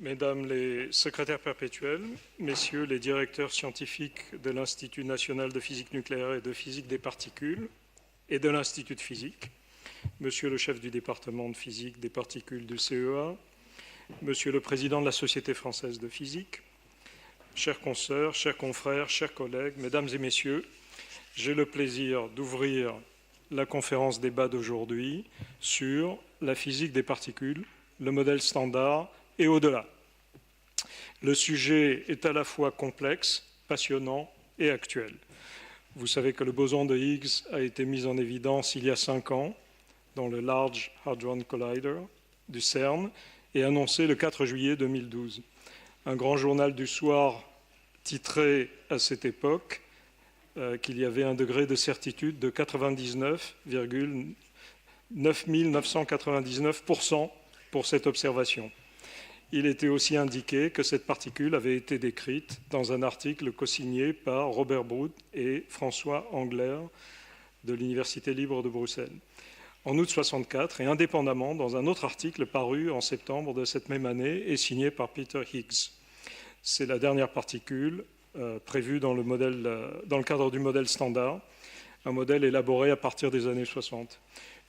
Mesdames les secrétaires perpétuels, Messieurs les directeurs scientifiques de l'Institut national de physique nucléaire et de physique des particules et de l'Institut de physique, Monsieur le chef du département de physique des particules du CEA, Monsieur le président de la Société française de physique, chers consoeurs, chers confrères, chers collègues, Mesdames et Messieurs, j'ai le plaisir d'ouvrir la conférence débat d'aujourd'hui sur la physique des particules, le modèle standard et au-delà. Le sujet est à la fois complexe, passionnant et actuel. Vous savez que le boson de Higgs a été mis en évidence il y a 5 ans dans le Large Hadron Collider du CERN et annoncé le 4 juillet 2012. Un grand journal du soir titrait à cette époque qu'il y avait un degré de certitude de 99,9999% pour cette observation. Il était aussi indiqué que cette particule avait été décrite dans un article co-signé par Robert Brood et François Engler de l'Université libre de Bruxelles. En août 1964, et indépendamment, dans un autre article paru en septembre de cette même année et signé par Peter Higgs. C'est la dernière particule prévue dans le cadre du modèle standard, un modèle élaboré à partir des années 60.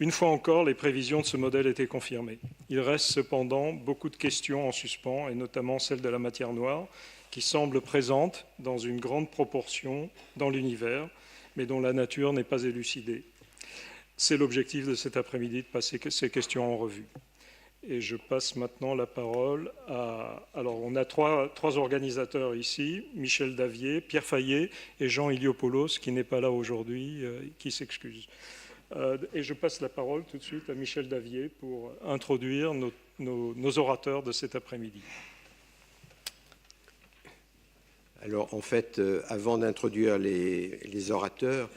Une fois encore, les prévisions de ce modèle étaient confirmées. Il reste cependant beaucoup de questions en suspens, et notamment celle de la matière noire, qui semble présente dans une grande proportion dans l'univers, mais dont la nature n'est pas élucidée. C'est l'objectif de cet après-midi, de passer ces questions en revue. Et je passe maintenant la parole à... Alors, on a trois organisateurs ici, Michel Davier, Pierre Fayet et Jean Iliopoulos, qui n'est pas là aujourd'hui, qui s'excuse. Et je passe la parole tout de suite à Michel Davier pour introduire nos orateurs de cet après-midi. Alors, en fait, avant d'introduire les orateurs,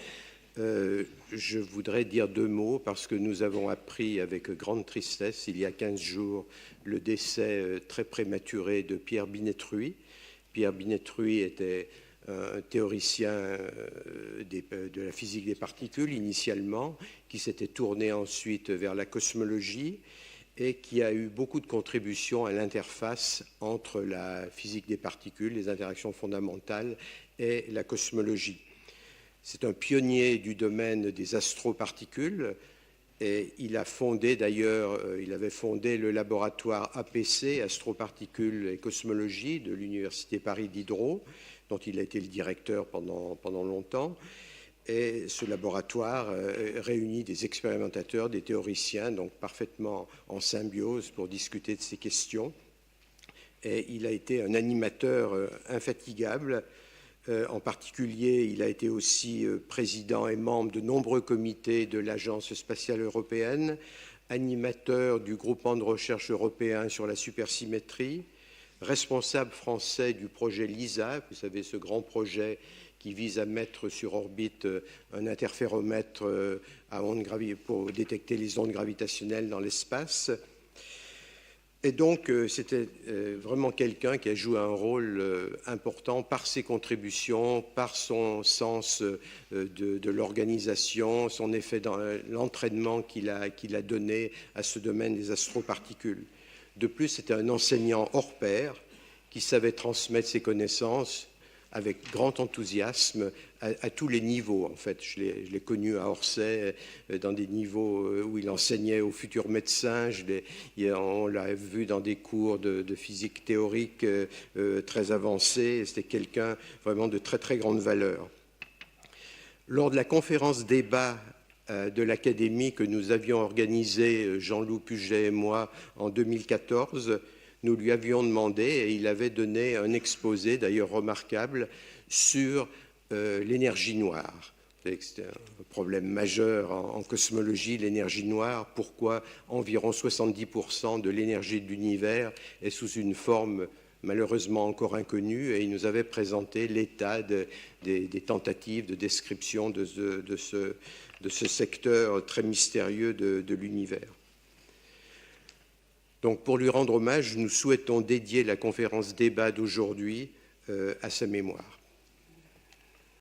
je voudrais dire 2 mots parce que nous avons appris avec grande tristesse, il y a 15 jours, le décès très prématuré de Pierre Binetruy. Pierre Binetruy était un théoricien de la physique des particules initialement, qui s'était tourné ensuite vers la cosmologie et qui a eu beaucoup de contributions à l'interface entre la physique des particules, les interactions fondamentales et la cosmologie. C'est un pionnier du domaine des astroparticules et il a fondé d'ailleurs, il avait fondé le laboratoire APC, Astroparticules et Cosmologie de l'Université Paris Diderot, dont il a été le directeur pendant longtemps. Et ce laboratoire réunit des expérimentateurs, des théoriciens, donc parfaitement en symbiose pour discuter de ces questions. Et il a été un animateur infatigable. En particulier, il a été aussi président et membre de nombreux comités de l'Agence spatiale européenne, animateur du groupement de recherche européen sur la supersymétrie, responsable français du projet LISA, vous savez, ce grand projet qui vise à mettre sur orbite un interféromètre pour détecter les ondes gravitationnelles dans l'espace. Et donc, c'était vraiment quelqu'un qui a joué un rôle important par ses contributions, par son sens de l'organisation, son effet dans l'entraînement qu'il a donné à ce domaine des astroparticules. De plus, c'était un enseignant hors pair qui savait transmettre ses connaissances avec grand enthousiasme à tous les niveaux. En fait, je l'ai connu à Orsay dans des niveaux où il enseignait aux futurs médecins. On l'a vu dans des cours de physique théorique très avancés. C'était quelqu'un vraiment de très très grande valeur. Lors de la conférence débat de l'Académie que nous avions organisée, Jean-Loup Puget et moi, en 2014, nous lui avions demandé, et il avait donné un exposé, d'ailleurs remarquable, sur l'énergie noire. C'était un problème majeur en cosmologie, l'énergie noire. Pourquoi environ 70% de l'énergie de l'univers est sous une forme malheureusement encore inconnue, et il nous avait présenté l'état des tentatives de description de ce secteur très mystérieux de l'univers. Donc, pour lui rendre hommage, nous souhaitons dédier la conférence débat d'aujourd'hui à sa mémoire.